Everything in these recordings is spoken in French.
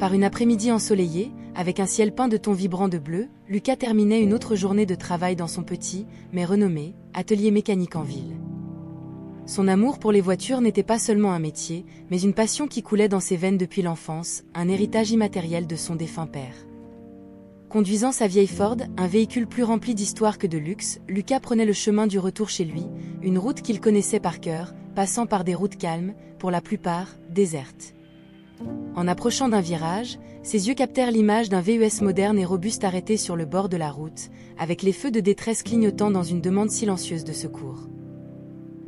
Par une après-midi ensoleillée, avec un ciel peint de tons vibrants de bleu, Lucas terminait une autre journée de travail dans son petit, mais renommé, atelier mécanique en ville. Son amour pour les voitures n'était pas seulement un métier, mais une passion qui coulait dans ses veines depuis l'enfance, un héritage immatériel de son défunt père. Conduisant sa vieille Ford, un véhicule plus rempli d'histoire que de luxe, Lucas prenait le chemin du retour chez lui, une route qu'il connaissait par cœur, passant par des routes calmes, pour la plupart, désertes. En approchant d'un virage, ses yeux captèrent l'image d'un VUS moderne et robuste arrêté sur le bord de la route, avec les feux de détresse clignotant dans une demande silencieuse de secours.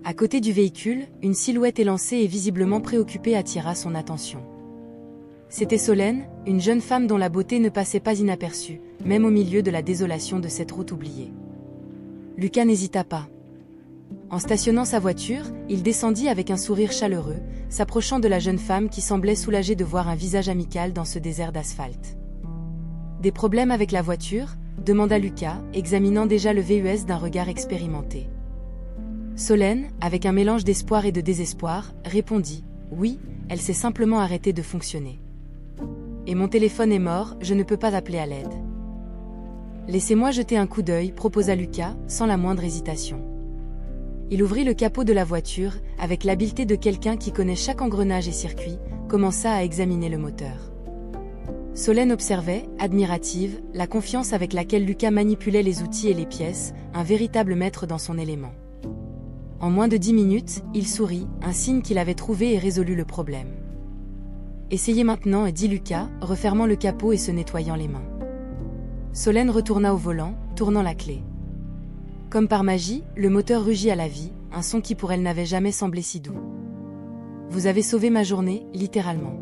À côté du véhicule, une silhouette élancée et visiblement préoccupée attira son attention. C'était Solène, une jeune femme dont la beauté ne passait pas inaperçue, même au milieu de la désolation de cette route oubliée. Lucas n'hésita pas. En stationnant sa voiture, il descendit avec un sourire chaleureux, s'approchant de la jeune femme qui semblait soulagée de voir un visage amical dans ce désert d'asphalte. « Des problèmes avec la voiture ?» demanda Lucas, examinant déjà le VUS d'un regard expérimenté. Solène, avec un mélange d'espoir et de désespoir, répondit « Oui, elle s'est simplement arrêtée de fonctionner. Et mon téléphone est mort, je ne peux pas appeler à l'aide. » « Laissez-moi jeter un coup d'œil, proposa Lucas, sans la moindre hésitation. Il ouvrit le capot de la voiture, avec l'habileté de quelqu'un qui connaît chaque engrenage et circuit, commença à examiner le moteur. Solène observait, admirative, la confiance avec laquelle Lucas manipulait les outils et les pièces, un véritable maître dans son élément. En moins de 10 minutes, il sourit, un signe qu'il avait trouvé et résolu le problème. « Essayez maintenant » dit Lucas, refermant le capot et se nettoyant les mains. Solène retourna au volant, tournant la clé. Comme par magie, le moteur rugit à la vie, un son qui pour elle n'avait jamais semblé si doux. « Vous avez sauvé ma journée, littéralement. »«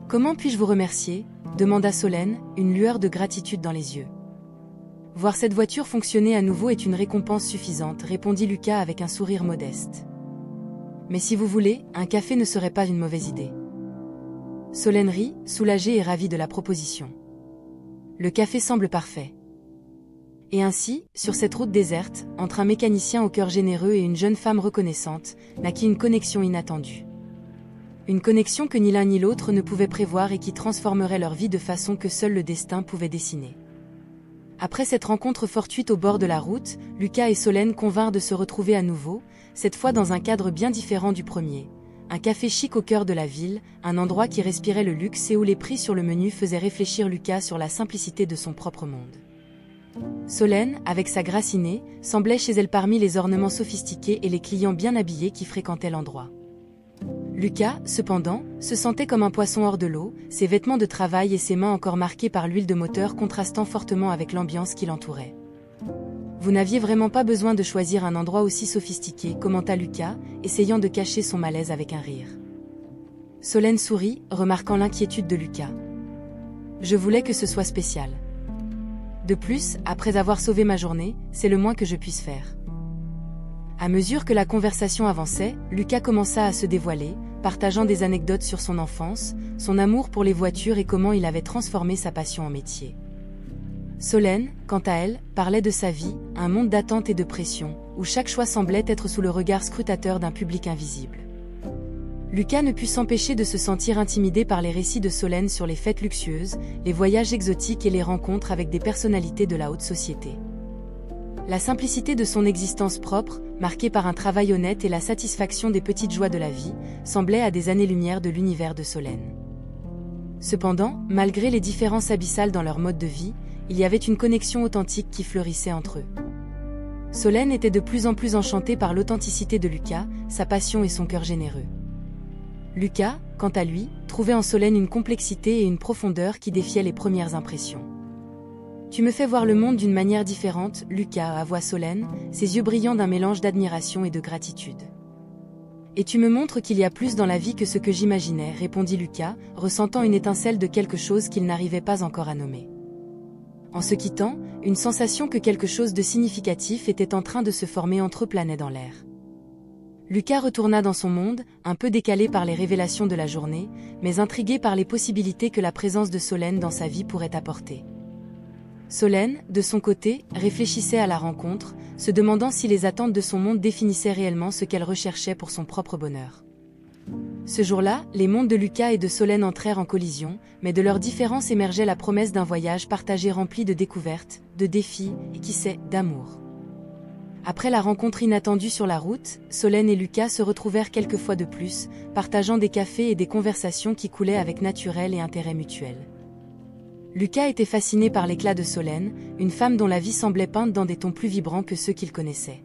Comment puis-je vous remercier ?» demanda Solène, une lueur de gratitude dans les yeux. « Voir cette voiture fonctionner à nouveau est une récompense suffisante, répondit Lucas avec un sourire modeste. Mais si vous voulez, un café ne serait pas une mauvaise idée. Solène rit, soulagée et ravie de la proposition. Le café semble parfait. Et ainsi, sur cette route déserte, entre un mécanicien au cœur généreux et une jeune femme reconnaissante, naquit une connexion inattendue. Une connexion que ni l'un ni l'autre ne pouvaient prévoir et qui transformerait leur vie de façon que seul le destin pouvait dessiner. Après cette rencontre fortuite au bord de la route, Lucas et Solène convinrent de se retrouver à nouveau, cette fois dans un cadre bien différent du premier. Un café chic au cœur de la ville, un endroit qui respirait le luxe et où les prix sur le menu faisaient réfléchir Lucas sur la simplicité de son propre monde. Solène, avec sa grâce innée, semblait chez elle parmi les ornements sophistiqués et les clients bien habillés qui fréquentaient l'endroit. Lucas, cependant, se sentait comme un poisson hors de l'eau, ses vêtements de travail et ses mains encore marquées par l'huile de moteur contrastant fortement avec l'ambiance qui l'entourait. « Vous n'aviez vraiment pas besoin de choisir un endroit aussi sophistiqué » commenta Lucas, essayant de cacher son malaise avec un rire. Solène sourit, remarquant l'inquiétude de Lucas. « Je voulais que ce soit spécial. De plus, après avoir sauvé ma journée, c'est le moins que je puisse faire. » À mesure que la conversation avançait, Lucas commença à se dévoiler, partageant des anecdotes sur son enfance, son amour pour les voitures et comment il avait transformé sa passion en métier. Solène, quant à elle, parlait de sa vie, un monde d'attente et de pression, où chaque choix semblait être sous le regard scrutateur d'un public invisible. Lucas ne put s'empêcher de se sentir intimidé par les récits de Solène sur les fêtes luxueuses, les voyages exotiques et les rencontres avec des personnalités de la haute société. La simplicité de son existence propre, marquée par un travail honnête et la satisfaction des petites joies de la vie, semblait à des années-lumière de l'univers de Solène. Cependant, malgré les différences abyssales dans leur mode de vie, il y avait une connexion authentique qui fleurissait entre eux. Solène était de plus en plus enchantée par l'authenticité de Lucas, sa passion et son cœur généreux. Lucas, quant à lui, trouvait en Solène une complexité et une profondeur qui défiaient les premières impressions. « Tu me fais voir le monde d'une manière différente, Lucas » avoua Solène, ses yeux brillants d'un mélange d'admiration et de gratitude. « Et tu me montres qu'il y a plus dans la vie que ce que j'imaginais » répondit Lucas, ressentant une étincelle de quelque chose qu'il n'arrivait pas encore à nommer. En se quittant, une sensation que quelque chose de significatif était en train de se former entre eux planait dans l'air. Lucas retourna dans son monde, un peu décalé par les révélations de la journée, mais intrigué par les possibilités que la présence de Solène dans sa vie pourrait apporter. Solène, de son côté, réfléchissait à la rencontre, se demandant si les attentes de son monde définissaient réellement ce qu'elle recherchait pour son propre bonheur. Ce jour-là, les mondes de Lucas et de Solène entrèrent en collision, mais de leur différence émergeait la promesse d'un voyage partagé rempli de découvertes, de défis, et qui sait, d'amour. Après la rencontre inattendue sur la route, Solène et Lucas se retrouvèrent quelques fois de plus, partageant des cafés et des conversations qui coulaient avec naturel et intérêt mutuel. Lucas était fasciné par l'éclat de Solène, une femme dont la vie semblait peinte dans des tons plus vibrants que ceux qu'il connaissait.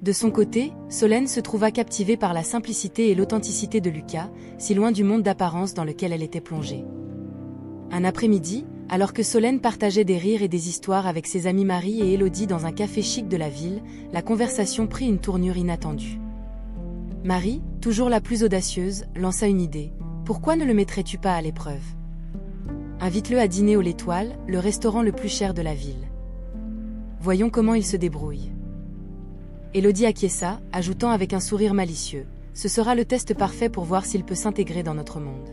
De son côté, Solène se trouva captivée par la simplicité et l'authenticité de Lucas, si loin du monde d'apparence dans lequel elle était plongée. Un après-midi, alors que Solène partageait des rires et des histoires avec ses amies Marie et Élodie dans un café chic de la ville, la conversation prit une tournure inattendue. Marie, toujours la plus audacieuse, lança une idée. « Pourquoi ne le mettrais-tu pas à l'épreuve ? Invite-le à dîner au L'Étoile, le restaurant le plus cher de la ville. Voyons comment il se débrouille. » Élodie acquiesça, ajoutant avec un sourire malicieux. « Ce sera le test parfait pour voir s'il peut s'intégrer dans notre monde. »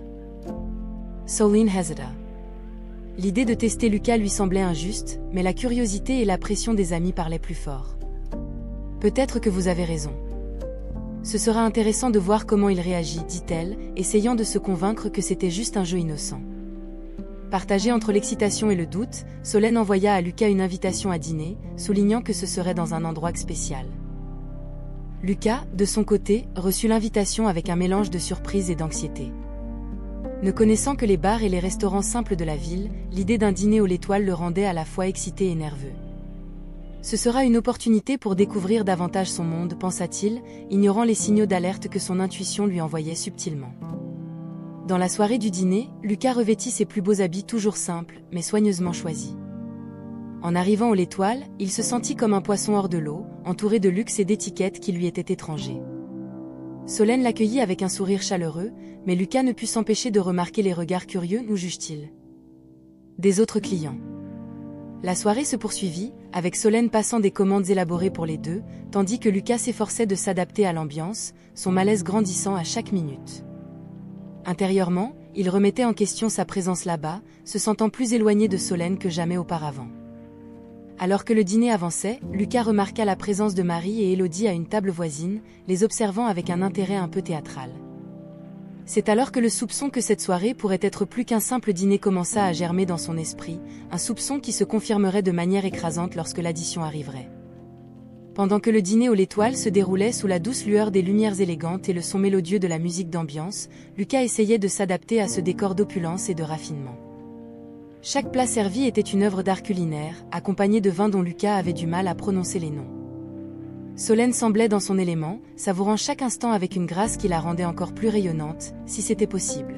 Solène hésita. L'idée de tester Lucas lui semblait injuste, mais la curiosité et la pression des amis parlaient plus fort. « Peut-être que vous avez raison. Ce sera intéressant de voir comment il réagit, dit-elle, essayant de se convaincre que c'était juste un jeu innocent. » Partagée entre l'excitation et le doute, Solène envoya à Lucas une invitation à dîner, soulignant que ce serait dans un endroit spécial. Lucas, de son côté, reçut l'invitation avec un mélange de surprise et d'anxiété. Ne connaissant que les bars et les restaurants simples de la ville, l'idée d'un dîner au L'Étoile le rendait à la fois excité et nerveux. Ce sera une opportunité pour découvrir davantage son monde, pensa-t-il, ignorant les signaux d'alerte que son intuition lui envoyait subtilement. Dans la soirée du dîner, Lucas revêtit ses plus beaux habits toujours simples, mais soigneusement choisis. En arrivant au L'Étoile, il se sentit comme un poisson hors de l'eau, entouré de luxe et d'étiquettes qui lui étaient étrangers. Solène l'accueillit avec un sourire chaleureux, mais Lucas ne put s'empêcher de remarquer les regards curieux, nous juge-t-il. Des autres clients. La soirée se poursuivit, avec Solène passant des commandes élaborées pour les deux, tandis que Lucas s'efforçait de s'adapter à l'ambiance, son malaise grandissant à chaque minute. Intérieurement, il remettait en question sa présence là-bas, se sentant plus éloigné de Solène que jamais auparavant. Alors que le dîner avançait, Lucas remarqua la présence de Marie et Élodie à une table voisine, les observant avec un intérêt un peu théâtral. C'est alors que le soupçon que cette soirée pourrait être plus qu'un simple dîner commença à germer dans son esprit, un soupçon qui se confirmerait de manière écrasante lorsque l'addition arriverait. Pendant que le dîner au L'Étoile se déroulait sous la douce lueur des lumières élégantes et le son mélodieux de la musique d'ambiance, Lucas essayait de s'adapter à ce décor d'opulence et de raffinement. Chaque plat servi était une œuvre d'art culinaire, accompagnée de vins dont Lucas avait du mal à prononcer les noms. Solène semblait dans son élément, savourant chaque instant avec une grâce qui la rendait encore plus rayonnante, si c'était possible.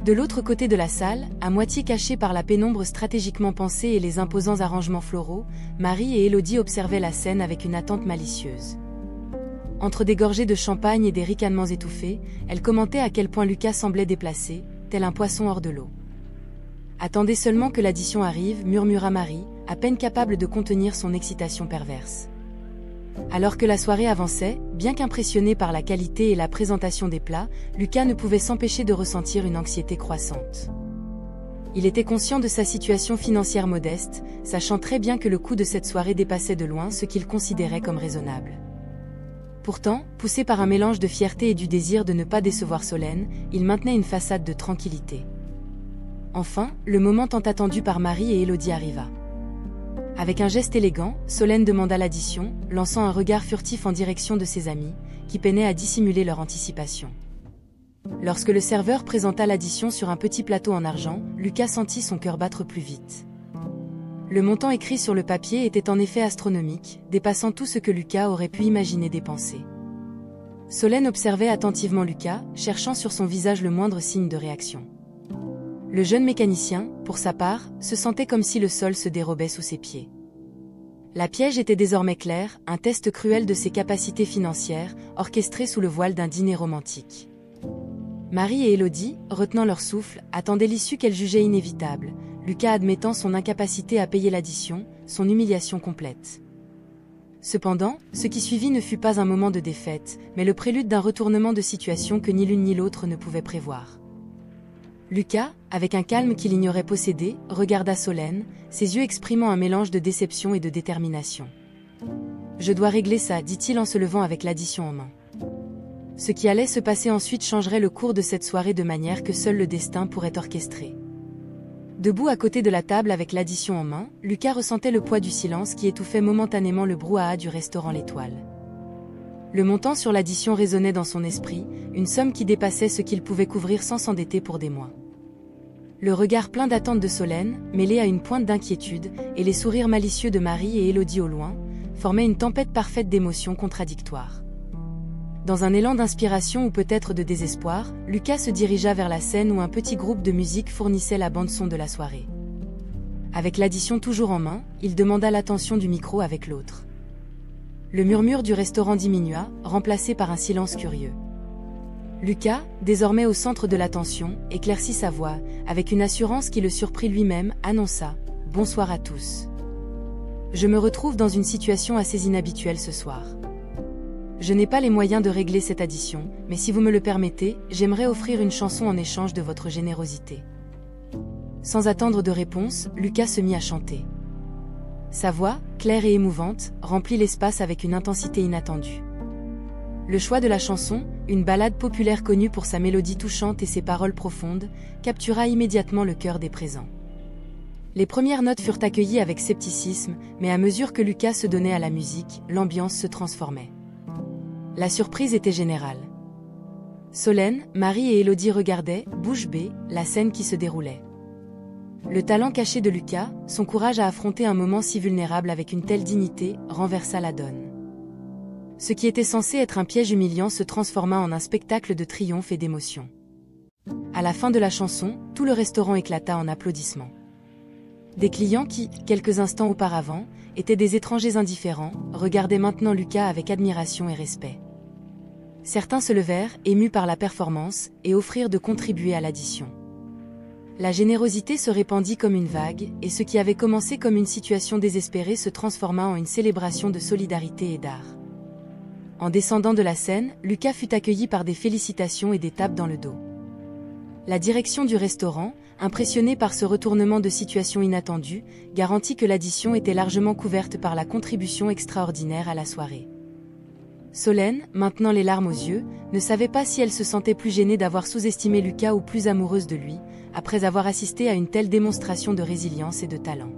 De l'autre côté de la salle, à moitié cachée par la pénombre stratégiquement pensée et les imposants arrangements floraux, Marie et Élodie observaient la scène avec une attente malicieuse. Entre des gorgées de champagne et des ricanements étouffés, elle commentait à quel point Lucas semblait déplacé, tel un poisson hors de l'eau. « Attendez seulement que l'addition arrive », murmura Marie, à peine capable de contenir son excitation perverse. Alors que la soirée avançait, bien qu'impressionné par la qualité et la présentation des plats, Lucas ne pouvait s'empêcher de ressentir une anxiété croissante. Il était conscient de sa situation financière modeste, sachant très bien que le coût de cette soirée dépassait de loin ce qu'il considérait comme raisonnable. Pourtant, poussé par un mélange de fierté et du désir de ne pas décevoir Solène, il maintenait une façade de tranquillité. Enfin, le moment tant attendu par Marie et Élodie arriva. Avec un geste élégant, Solène demanda l'addition, lançant un regard furtif en direction de ses amis, qui peinaient à dissimuler leur anticipation. Lorsque le serveur présenta l'addition sur un petit plateau en argent, Lucas sentit son cœur battre plus vite. Le montant écrit sur le papier était en effet astronomique, dépassant tout ce que Lucas aurait pu imaginer dépenser. Solène observait attentivement Lucas, cherchant sur son visage le moindre signe de réaction. Le jeune mécanicien, pour sa part, se sentait comme si le sol se dérobait sous ses pieds. La piège était désormais claire, un test cruel de ses capacités financières, orchestré sous le voile d'un dîner romantique. Marie et Élodie, retenant leur souffle, attendaient l'issue qu'elles jugeaient inévitable, Lucas admettant son incapacité à payer l'addition, son humiliation complète. Cependant, ce qui suivit ne fut pas un moment de défaite, mais le prélude d'un retournement de situation que ni l'une ni l'autre ne pouvaient prévoir. Lucas, avec un calme qu'il ignorait posséder, regarda Solène, ses yeux exprimant un mélange de déception et de détermination. « Je dois régler ça », dit-il en se levant avec l'addition en main. Ce qui allait se passer ensuite changerait le cours de cette soirée de manière que seul le destin pourrait orchestrer. Debout à côté de la table avec l'addition en main, Lucas ressentait le poids du silence qui étouffait momentanément le brouhaha du restaurant L'Étoile. Le montant sur l'addition résonnait dans son esprit, une somme qui dépassait ce qu'il pouvait couvrir sans s'endetter pour des mois. Le regard plein d'attente de Solène, mêlé à une pointe d'inquiétude, et les sourires malicieux de Marie et Élodie au loin, formaient une tempête parfaite d'émotions contradictoires. Dans un élan d'inspiration ou peut-être de désespoir, Lucas se dirigea vers la scène où un petit groupe de musique fournissait la bande-son de la soirée. Avec l'addition toujours en main, il demanda l'attention du micro avec l'autre. Le murmure du restaurant diminua, remplacé par un silence curieux. Lucas, désormais au centre de l'attention, éclaircit sa voix, avec une assurance qui le surprit lui-même, annonça « Bonsoir à tous. Je me retrouve dans une situation assez inhabituelle ce soir. Je n'ai pas les moyens de régler cette addition, mais si vous me le permettez, j'aimerais offrir une chanson en échange de votre générosité. » Sans attendre de réponse, Lucas se mit à chanter. Sa voix, claire et émouvante, remplit l'espace avec une intensité inattendue. Le choix de la chanson, une ballade populaire connue pour sa mélodie touchante et ses paroles profondes, captura immédiatement le cœur des présents. Les premières notes furent accueillies avec scepticisme, mais à mesure que Lucas se donnait à la musique, l'ambiance se transformait. La surprise était générale. Solène, Marie et Élodie regardaient, bouche bée, la scène qui se déroulait. Le talent caché de Lucas, son courage à affronter un moment si vulnérable avec une telle dignité, renversa la donne. Ce qui était censé être un piège humiliant se transforma en un spectacle de triomphe et d'émotion. À la fin de la chanson, tout le restaurant éclata en applaudissements. Des clients qui, quelques instants auparavant, étaient des étrangers indifférents, regardaient maintenant Lucas avec admiration et respect. Certains se levèrent, émus par la performance, et offrirent de contribuer à l'addition. La générosité se répandit comme une vague, et ce qui avait commencé comme une situation désespérée se transforma en une célébration de solidarité et d'art. En descendant de la scène, Lucas fut accueilli par des félicitations et des tapes dans le dos. La direction du restaurant, impressionnée par ce retournement de situation inattendu, garantit que l'addition était largement couverte par la contribution extraordinaire à la soirée. Solène, maintenant les larmes aux yeux, ne savait pas si elle se sentait plus gênée d'avoir sous-estimé Lucas ou plus amoureuse de lui, après avoir assisté à une telle démonstration de résilience et de talent.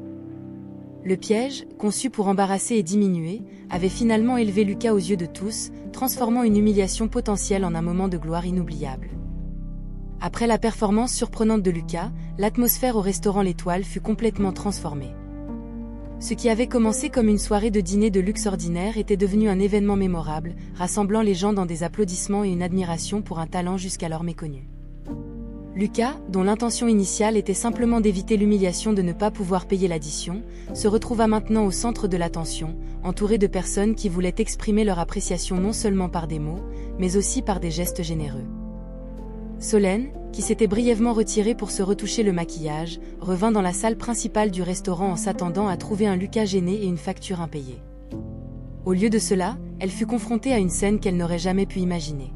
Le piège, conçu pour embarrasser et diminuer, avait finalement élevé Lucas aux yeux de tous, transformant une humiliation potentielle en un moment de gloire inoubliable. Après la performance surprenante de Lucas, l'atmosphère au restaurant L'Étoile fut complètement transformée. Ce qui avait commencé comme une soirée de dîner de luxe ordinaire était devenu un événement mémorable, rassemblant les gens dans des applaudissements et une admiration pour un talent jusqu'alors méconnu. Lucas, dont l'intention initiale était simplement d'éviter l'humiliation de ne pas pouvoir payer l'addition, se retrouva maintenant au centre de l'attention, entouré de personnes qui voulaient exprimer leur appréciation non seulement par des mots, mais aussi par des gestes généreux. Solène, qui s'était brièvement retirée pour se retoucher le maquillage, revint dans la salle principale du restaurant en s'attendant à trouver un Lucas gêné et une facture impayée. Au lieu de cela, elle fut confrontée à une scène qu'elle n'aurait jamais pu imaginer.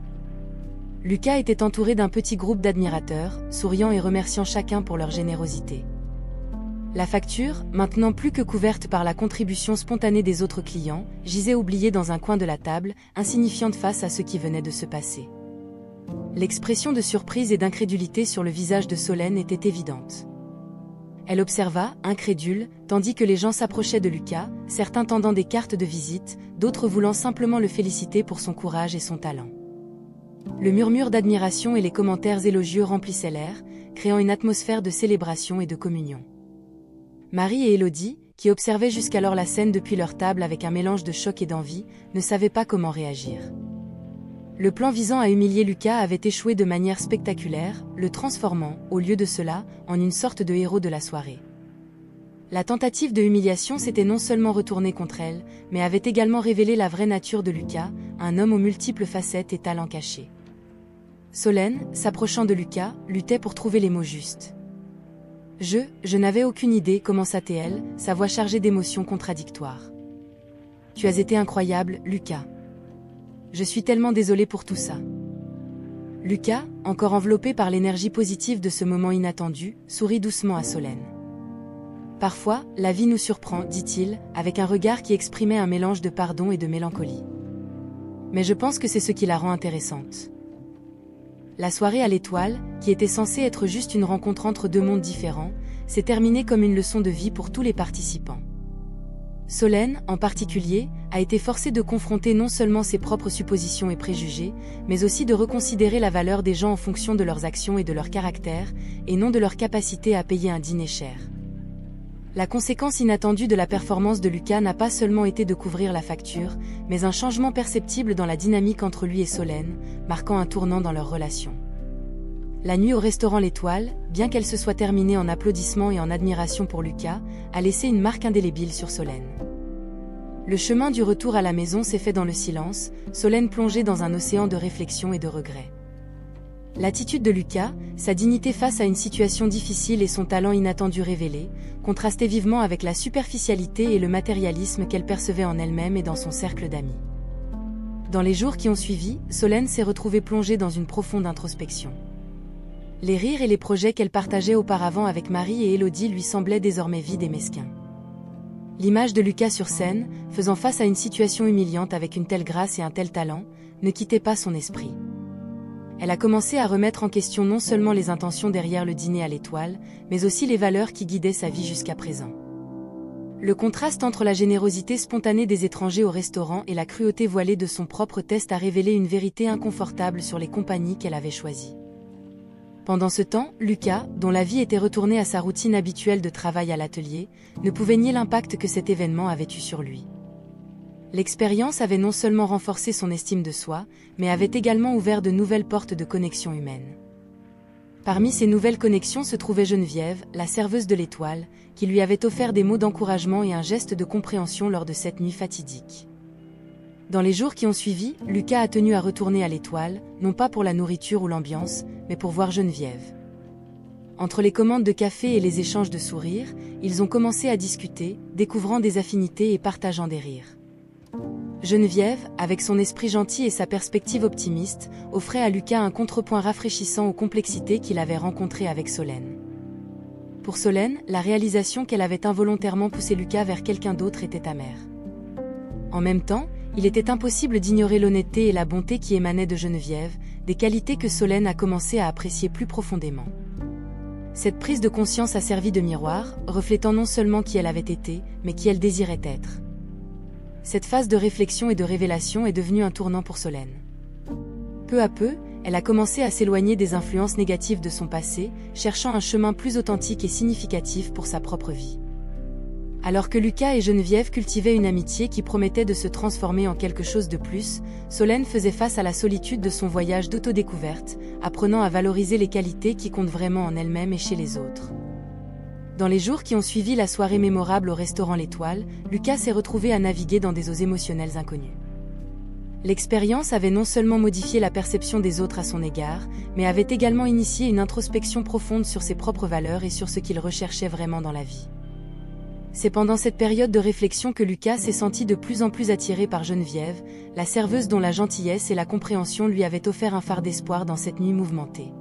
Lucas était entouré d'un petit groupe d'admirateurs, souriant et remerciant chacun pour leur générosité. La facture, maintenant plus que couverte par la contribution spontanée des autres clients, gisait oubliée dans un coin de la table, insignifiante face à ce qui venait de se passer. L'expression de surprise et d'incrédulité sur le visage de Solène était évidente. Elle observa, incrédule, tandis que les gens s'approchaient de Lucas, certains tendant des cartes de visite, d'autres voulant simplement le féliciter pour son courage et son talent. Le murmure d'admiration et les commentaires élogieux remplissaient l'air, créant une atmosphère de célébration et de communion. Marie et Élodie, qui observaient jusqu'alors la scène depuis leur table avec un mélange de choc et d'envie, ne savaient pas comment réagir. Le plan visant à humilier Lucas avait échoué de manière spectaculaire, le transformant, au lieu de cela, en une sorte de héros de la soirée. La tentative de humiliation s'était non seulement retournée contre elle, mais avait également révélé la vraie nature de Lucas, un homme aux multiples facettes et talents cachés. Solène, s'approchant de Lucas, luttait pour trouver les mots justes. Je n'avais aucune idée, commença-t-elle, sa voix chargée d'émotions contradictoires. Tu as été incroyable, Lucas. Je suis tellement désolée pour tout ça. Lucas, encore enveloppé par l'énergie positive de ce moment inattendu, sourit doucement à Solène. Parfois, la vie nous surprend, dit-il, avec un regard qui exprimait un mélange de pardon et de mélancolie. Mais je pense que c'est ce qui la rend intéressante. La soirée à l'Étoile, qui était censée être juste une rencontre entre deux mondes différents, s'est terminée comme une leçon de vie pour tous les participants. Solène, en particulier, a été forcée de confronter non seulement ses propres suppositions et préjugés, mais aussi de reconsidérer la valeur des gens en fonction de leurs actions et de leur caractère, et non de leur capacité à payer un dîner cher. La conséquence inattendue de la performance de Lucas n'a pas seulement été de couvrir la facture, mais un changement perceptible dans la dynamique entre lui et Solène, marquant un tournant dans leur relation. La nuit au restaurant L'Étoile, bien qu'elle se soit terminée en applaudissements et en admiration pour Lucas, a laissé une marque indélébile sur Solène. Le chemin du retour à la maison s'est fait dans le silence, Solène plongée dans un océan de réflexion et de regrets. L'attitude de Lucas, sa dignité face à une situation difficile et son talent inattendu révélé, contrastaient vivement avec la superficialité et le matérialisme qu'elle percevait en elle-même et dans son cercle d'amis. Dans les jours qui ont suivi, Solène s'est retrouvée plongée dans une profonde introspection. Les rires et les projets qu'elle partageait auparavant avec Marie et Élodie lui semblaient désormais vides et mesquins. L'image de Lucas sur scène, faisant face à une situation humiliante avec une telle grâce et un tel talent, ne quittait pas son esprit. Elle a commencé à remettre en question non seulement les intentions derrière le dîner à l'Étoile, mais aussi les valeurs qui guidaient sa vie jusqu'à présent. Le contraste entre la générosité spontanée des étrangers au restaurant et la cruauté voilée de son propre test a révélé une vérité inconfortable sur les compagnies qu'elle avait choisies. Pendant ce temps, Lucas, dont la vie était retournée à sa routine habituelle de travail à l'atelier, ne pouvait nier l'impact que cet événement avait eu sur lui. L'expérience avait non seulement renforcé son estime de soi, mais avait également ouvert de nouvelles portes de connexion humaine. Parmi ces nouvelles connexions se trouvait Geneviève, la serveuse de l'Étoile, qui lui avait offert des mots d'encouragement et un geste de compréhension lors de cette nuit fatidique. Dans les jours qui ont suivi, Lucas a tenu à retourner à l'Étoile, non pas pour la nourriture ou l'ambiance, mais pour voir Geneviève. Entre les commandes de café et les échanges de sourires, ils ont commencé à discuter, découvrant des affinités et partageant des rires. Geneviève, avec son esprit gentil et sa perspective optimiste, offrait à Lucas un contrepoint rafraîchissant aux complexités qu'il avait rencontrées avec Solène. Pour Solène, la réalisation qu'elle avait involontairement poussé Lucas vers quelqu'un d'autre était amère. En même temps, il était impossible d'ignorer l'honnêteté et la bonté qui émanaient de Geneviève, des qualités que Solène a commencé à apprécier plus profondément. Cette prise de conscience a servi de miroir, reflétant non seulement qui elle avait été, mais qui elle désirait être. Cette phase de réflexion et de révélation est devenue un tournant pour Solène. Peu à peu, elle a commencé à s'éloigner des influences négatives de son passé, cherchant un chemin plus authentique et significatif pour sa propre vie. Alors que Lucas et Geneviève cultivaient une amitié qui promettait de se transformer en quelque chose de plus, Solène faisait face à la solitude de son voyage d'autodécouverte, apprenant à valoriser les qualités qui comptent vraiment en elle-même et chez les autres. Dans les jours qui ont suivi la soirée mémorable au restaurant L'Étoile, Lucas s'est retrouvé à naviguer dans des eaux émotionnelles inconnues. L'expérience avait non seulement modifié la perception des autres à son égard, mais avait également initié une introspection profonde sur ses propres valeurs et sur ce qu'il recherchait vraiment dans la vie. C'est pendant cette période de réflexion que Lucas s'est senti de plus en plus attiré par Geneviève, la serveuse dont la gentillesse et la compréhension lui avaient offert un phare d'espoir dans cette nuit mouvementée.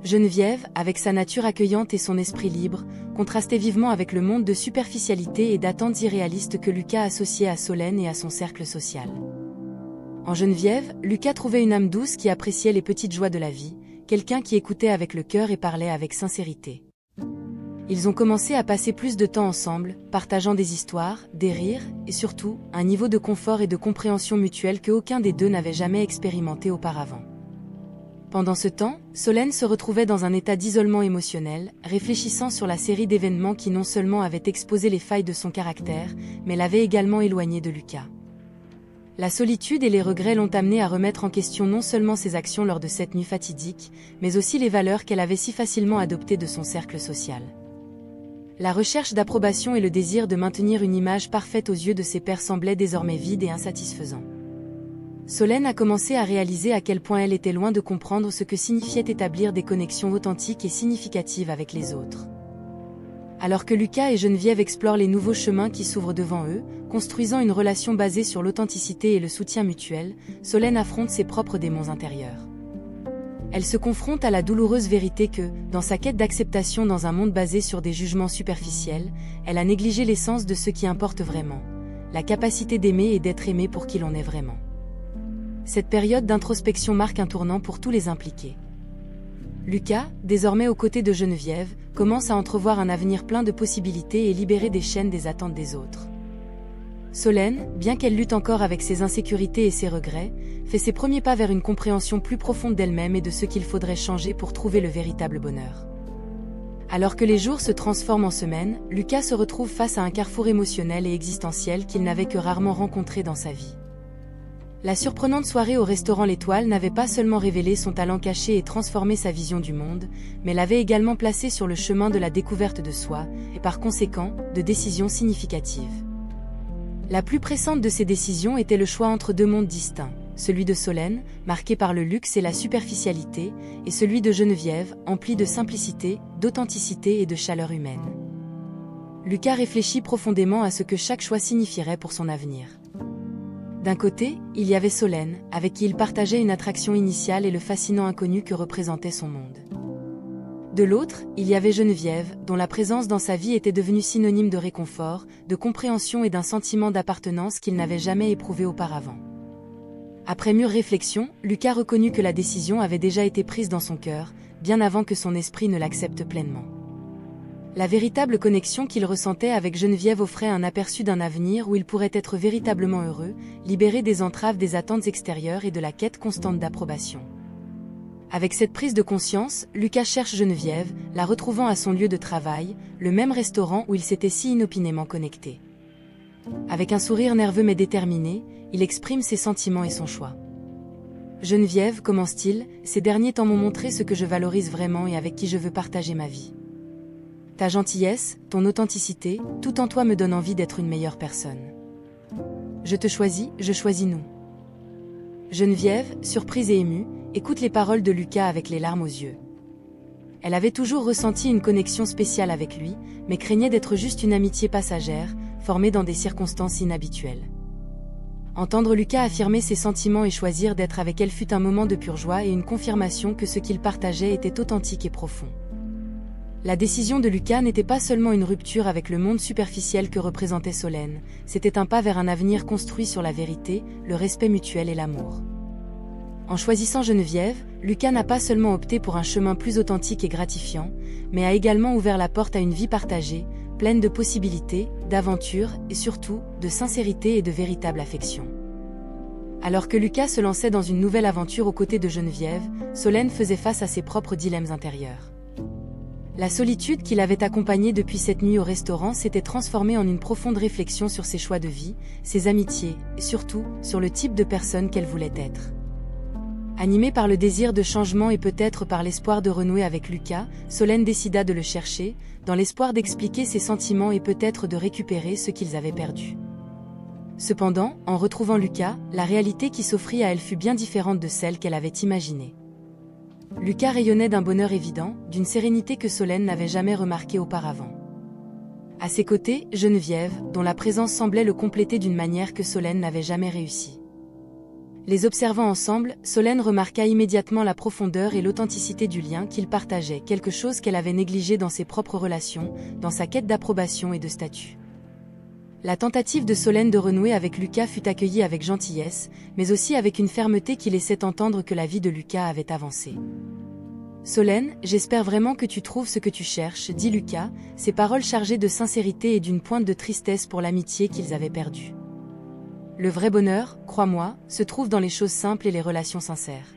Geneviève, avec sa nature accueillante et son esprit libre, contrastait vivement avec le monde de superficialité et d'attentes irréalistes que Lucas associait à Solène et à son cercle social. En Geneviève, Lucas trouvait une âme douce qui appréciait les petites joies de la vie, quelqu'un qui écoutait avec le cœur et parlait avec sincérité. Ils ont commencé à passer plus de temps ensemble, partageant des histoires, des rires, et surtout, un niveau de confort et de compréhension mutuelle que aucun des deux n'avait jamais expérimenté auparavant. Pendant ce temps, Solène se retrouvait dans un état d'isolement émotionnel, réfléchissant sur la série d'événements qui non seulement avaient exposé les failles de son caractère, mais l'avaient également éloignée de Lucas. La solitude et les regrets l'ont amenée à remettre en question non seulement ses actions lors de cette nuit fatidique, mais aussi les valeurs qu'elle avait si facilement adoptées de son cercle social. La recherche d'approbation et le désir de maintenir une image parfaite aux yeux de ses pairs semblaient désormais vides et insatisfaisants. Solène a commencé à réaliser à quel point elle était loin de comprendre ce que signifiait établir des connexions authentiques et significatives avec les autres. Alors que Lucas et Geneviève explorent les nouveaux chemins qui s'ouvrent devant eux, construisant une relation basée sur l'authenticité et le soutien mutuel, Solène affronte ses propres démons intérieurs. Elle se confronte à la douloureuse vérité que, dans sa quête d'acceptation dans un monde basé sur des jugements superficiels, elle a négligé l'essence de ce qui importe vraiment, la capacité d'aimer et d'être aimé pour qui l'on est vraiment. Cette période d'introspection marque un tournant pour tous les impliqués. Lucas, désormais aux côtés de Geneviève, commence à entrevoir un avenir plein de possibilités et libéré des chaînes des attentes des autres. Solène, bien qu'elle lutte encore avec ses insécurités et ses regrets, fait ses premiers pas vers une compréhension plus profonde d'elle-même et de ce qu'il faudrait changer pour trouver le véritable bonheur. Alors que les jours se transforment en semaines, Lucas se retrouve face à un carrefour émotionnel et existentiel qu'il n'avait que rarement rencontré dans sa vie. La surprenante soirée au restaurant L'Étoile n'avait pas seulement révélé son talent caché et transformé sa vision du monde, mais l'avait également placé sur le chemin de la découverte de soi, et par conséquent, de décisions significatives. La plus pressante de ces décisions était le choix entre deux mondes distincts, celui de Solène, marqué par le luxe et la superficialité, et celui de Geneviève, empli de simplicité, d'authenticité et de chaleur humaine. Lucas réfléchit profondément à ce que chaque choix signifierait pour son avenir. D'un côté, il y avait Solène, avec qui il partageait une attraction initiale et le fascinant inconnu que représentait son monde. De l'autre, il y avait Geneviève, dont la présence dans sa vie était devenue synonyme de réconfort, de compréhension et d'un sentiment d'appartenance qu'il n'avait jamais éprouvé auparavant. Après mûre réflexion, Lucas reconnut que la décision avait déjà été prise dans son cœur, bien avant que son esprit ne l'accepte pleinement. La véritable connexion qu'il ressentait avec Geneviève offrait un aperçu d'un avenir où il pourrait être véritablement heureux, libéré des entraves des attentes extérieures et de la quête constante d'approbation. Avec cette prise de conscience, Lucas cherche Geneviève, la retrouvant à son lieu de travail, le même restaurant où il s'était si inopinément connecté. Avec un sourire nerveux mais déterminé, il exprime ses sentiments et son choix. « Geneviève, commence-t-il, ces derniers temps m'ont montré ce que je valorise vraiment et avec qui je veux partager ma vie. Ta gentillesse, ton authenticité, tout en toi me donne envie d'être une meilleure personne. Je te choisis, je choisis nous. » Geneviève, surprise et émue, écoute les paroles de Lucas avec les larmes aux yeux. Elle avait toujours ressenti une connexion spéciale avec lui, mais craignait d'être juste une amitié passagère, formée dans des circonstances inhabituelles. Entendre Lucas affirmer ses sentiments et choisir d'être avec elle fut un moment de pure joie et une confirmation que ce qu'il partageait était authentique et profond. La décision de Lucas n'était pas seulement une rupture avec le monde superficiel que représentait Solène, c'était un pas vers un avenir construit sur la vérité, le respect mutuel et l'amour. En choisissant Geneviève, Lucas n'a pas seulement opté pour un chemin plus authentique et gratifiant, mais a également ouvert la porte à une vie partagée, pleine de possibilités, d'aventures et surtout, de sincérité et de véritable affection. Alors que Lucas se lançait dans une nouvelle aventure aux côtés de Geneviève, Solène faisait face à ses propres dilemmes intérieurs. La solitude qui l'avait accompagnée depuis cette nuit au restaurant s'était transformée en une profonde réflexion sur ses choix de vie, ses amitiés, et surtout, sur le type de personne qu'elle voulait être. Animée par le désir de changement et peut-être par l'espoir de renouer avec Lucas, Solène décida de le chercher, dans l'espoir d'expliquer ses sentiments et peut-être de récupérer ce qu'ils avaient perdu. Cependant, en retrouvant Lucas, la réalité qui s'offrit à elle fut bien différente de celle qu'elle avait imaginée. Lucas rayonnait d'un bonheur évident, d'une sérénité que Solène n'avait jamais remarquée auparavant. À ses côtés, Geneviève, dont la présence semblait le compléter d'une manière que Solène n'avait jamais réussi. Les observant ensemble, Solène remarqua immédiatement la profondeur et l'authenticité du lien qu'ils partageaient, quelque chose qu'elle avait négligé dans ses propres relations, dans sa quête d'approbation et de statut. La tentative de Solène de renouer avec Lucas fut accueillie avec gentillesse, mais aussi avec une fermeté qui laissait entendre que la vie de Lucas avait avancé. « Solène, j'espère vraiment que tu trouves ce que tu cherches, » dit Lucas, ses paroles chargées de sincérité et d'une pointe de tristesse pour l'amitié qu'ils avaient perdue. Le vrai bonheur, crois-moi, se trouve dans les choses simples et les relations sincères.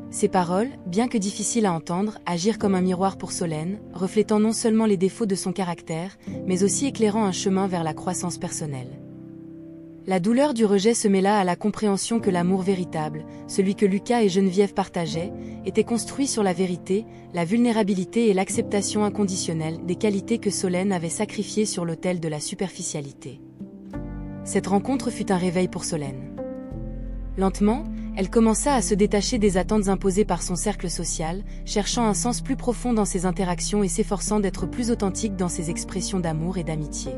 Ces paroles, bien que difficiles à entendre, agirent comme un miroir pour Solène, reflétant non seulement les défauts de son caractère, mais aussi éclairant un chemin vers la croissance personnelle. La douleur du rejet se mêla à la compréhension que l'amour véritable, celui que Lucas et Geneviève partageaient, était construit sur la vérité, la vulnérabilité et l'acceptation inconditionnelle, des qualités que Solène avait sacrifiées sur l'autel de la superficialité. Cette rencontre fut un réveil pour Solène. Lentement, elle commença à se détacher des attentes imposées par son cercle social, cherchant un sens plus profond dans ses interactions et s'efforçant d'être plus authentique dans ses expressions d'amour et d'amitié.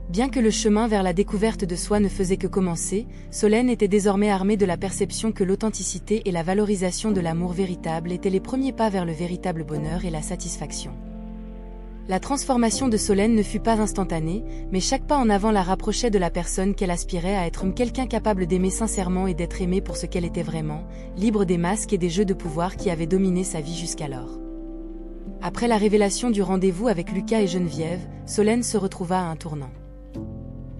Bien que le chemin vers la découverte de soi ne faisait que commencer, Solène était désormais armée de la perception que l'authenticité et la valorisation de l'amour véritable étaient les premiers pas vers le véritable bonheur et la satisfaction. La transformation de Solène ne fut pas instantanée, mais chaque pas en avant la rapprochait de la personne qu'elle aspirait à être, quelqu'un capable d'aimer sincèrement et d'être aimée pour ce qu'elle était vraiment, libre des masques et des jeux de pouvoir qui avaient dominé sa vie jusqu'alors. Après la révélation du rendez-vous avec Lucas et Geneviève, Solène se retrouva à un tournant.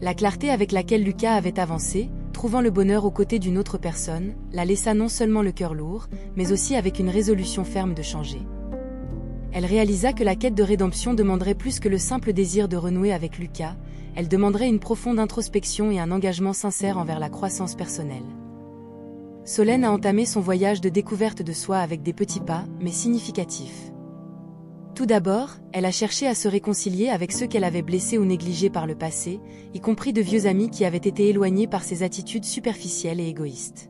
La clarté avec laquelle Lucas avait avancé, trouvant le bonheur aux côtés d'une autre personne, la laissa non seulement le cœur lourd, mais aussi avec une résolution ferme de changer. Elle réalisa que la quête de rédemption demanderait plus que le simple désir de renouer avec Lucas, elle demanderait une profonde introspection et un engagement sincère envers la croissance personnelle. Solène a entamé son voyage de découverte de soi avec des petits pas, mais significatifs. Tout d'abord, elle a cherché à se réconcilier avec ceux qu'elle avait blessés ou négligés par le passé, y compris de vieux amis qui avaient été éloignés par ses attitudes superficielles et égoïstes.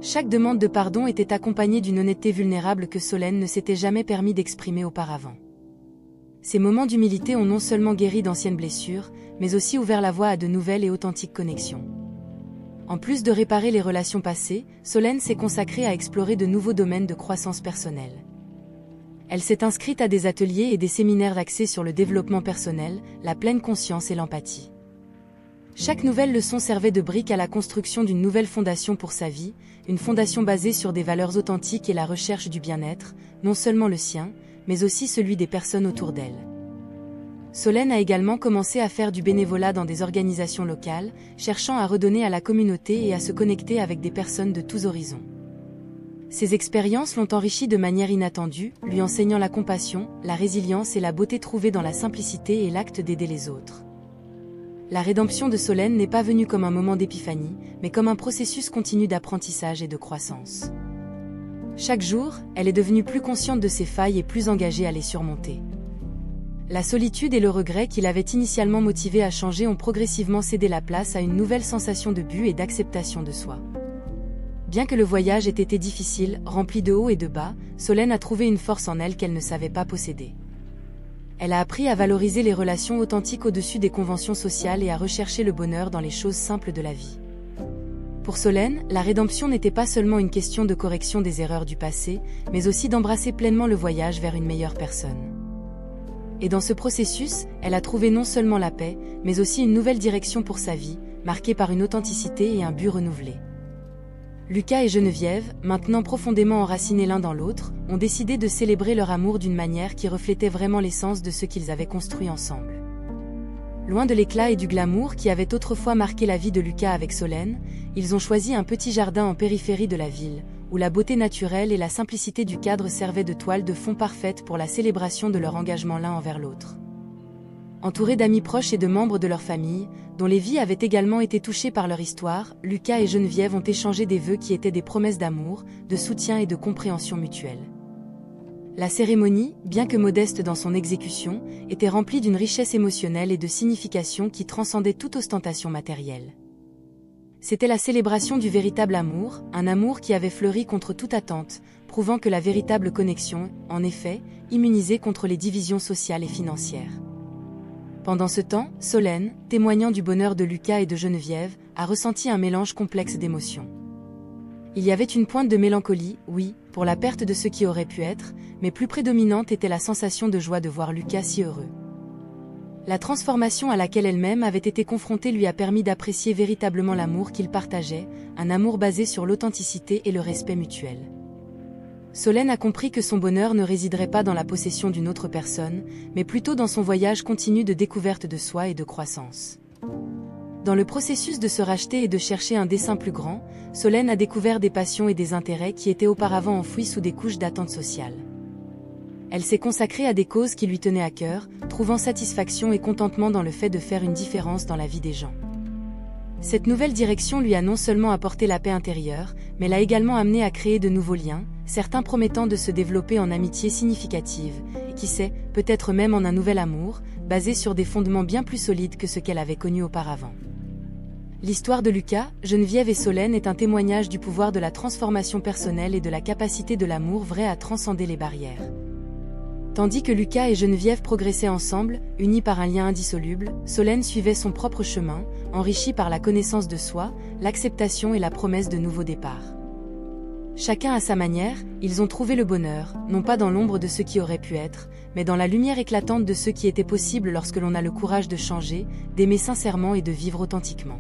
Chaque demande de pardon était accompagnée d'une honnêteté vulnérable que Solène ne s'était jamais permis d'exprimer auparavant. Ces moments d'humilité ont non seulement guéri d'anciennes blessures, mais aussi ouvert la voie à de nouvelles et authentiques connexions. En plus de réparer les relations passées, Solène s'est consacrée à explorer de nouveaux domaines de croissance personnelle. Elle s'est inscrite à des ateliers et des séminaires axés sur le développement personnel, la pleine conscience et l'empathie. Chaque nouvelle leçon servait de brique à la construction d'une nouvelle fondation pour sa vie, une fondation basée sur des valeurs authentiques et la recherche du bien-être, non seulement le sien, mais aussi celui des personnes autour d'elle. Solène a également commencé à faire du bénévolat dans des organisations locales, cherchant à redonner à la communauté et à se connecter avec des personnes de tous horizons. Ces expériences l'ont enrichie de manière inattendue, lui enseignant la compassion, la résilience et la beauté trouvée dans la simplicité et l'acte d'aider les autres. La rédemption de Solène n'est pas venue comme un moment d'épiphanie, mais comme un processus continu d'apprentissage et de croissance. Chaque jour, elle est devenue plus consciente de ses failles et plus engagée à les surmonter. La solitude et le regret qui l'avaient initialement motivée à changer ont progressivement cédé la place à une nouvelle sensation de but et d'acceptation de soi. Bien que le voyage ait été difficile, rempli de hauts et de bas, Solène a trouvé une force en elle qu'elle ne savait pas posséder. Elle a appris à valoriser les relations authentiques au-dessus des conventions sociales et à rechercher le bonheur dans les choses simples de la vie. Pour Solène, la rédemption n'était pas seulement une question de correction des erreurs du passé, mais aussi d'embrasser pleinement le voyage vers une meilleure personne. Et dans ce processus, elle a trouvé non seulement la paix, mais aussi une nouvelle direction pour sa vie, marquée par une authenticité et un but renouvelé. Lucas et Geneviève, maintenant profondément enracinés l'un dans l'autre, ont décidé de célébrer leur amour d'une manière qui reflétait vraiment l'essence de ce qu'ils avaient construit ensemble. Loin de l'éclat et du glamour qui avaient autrefois marqué la vie de Lucas avec Solène, ils ont choisi un petit jardin en périphérie de la ville, où la beauté naturelle et la simplicité du cadre servaient de toile de fond parfaite pour la célébration de leur engagement l'un envers l'autre. Entourés d'amis proches et de membres de leur famille, dont les vies avaient également été touchées par leur histoire, Lucas et Geneviève ont échangé des vœux qui étaient des promesses d'amour, de soutien et de compréhension mutuelle. La cérémonie, bien que modeste dans son exécution, était remplie d'une richesse émotionnelle et de signification qui transcendait toute ostentation matérielle. C'était la célébration du véritable amour, un amour qui avait fleuri contre toute attente, prouvant que la véritable connexion, en effet, immunisait contre les divisions sociales et financières. Pendant ce temps, Solène, témoignant du bonheur de Lucas et de Geneviève, a ressenti un mélange complexe d'émotions. Il y avait une pointe de mélancolie, oui, pour la perte de ce qui aurait pu être, mais plus prédominante était la sensation de joie de voir Lucas si heureux. La transformation à laquelle elle-même avait été confrontée lui a permis d'apprécier véritablement l'amour qu'ils partageaient, un amour basé sur l'authenticité et le respect mutuel. Solène a compris que son bonheur ne résiderait pas dans la possession d'une autre personne, mais plutôt dans son voyage continu de découverte de soi et de croissance. Dans le processus de se racheter et de chercher un dessein plus grand, Solène a découvert des passions et des intérêts qui étaient auparavant enfouis sous des couches d'attente sociale. Elle s'est consacrée à des causes qui lui tenaient à cœur, trouvant satisfaction et contentement dans le fait de faire une différence dans la vie des gens. Cette nouvelle direction lui a non seulement apporté la paix intérieure, mais l'a également amené à créer de nouveaux liens, certains promettant de se développer en amitié significative, et qui sait, peut-être même en un nouvel amour, basé sur des fondements bien plus solides que ce qu'elle avait connu auparavant. L'histoire de Lucas, Geneviève et Solène est un témoignage du pouvoir de la transformation personnelle et de la capacité de l'amour vrai à transcender les barrières. Tandis que Lucas et Geneviève progressaient ensemble, unis par un lien indissoluble, Solène suivait son propre chemin, enrichie par la connaissance de soi, l'acceptation et la promesse de nouveaux départs. Chacun à sa manière, ils ont trouvé le bonheur, non pas dans l'ombre de ce qui aurait pu être, mais dans la lumière éclatante de ce qui était possible lorsque l'on a le courage de changer, d'aimer sincèrement et de vivre authentiquement.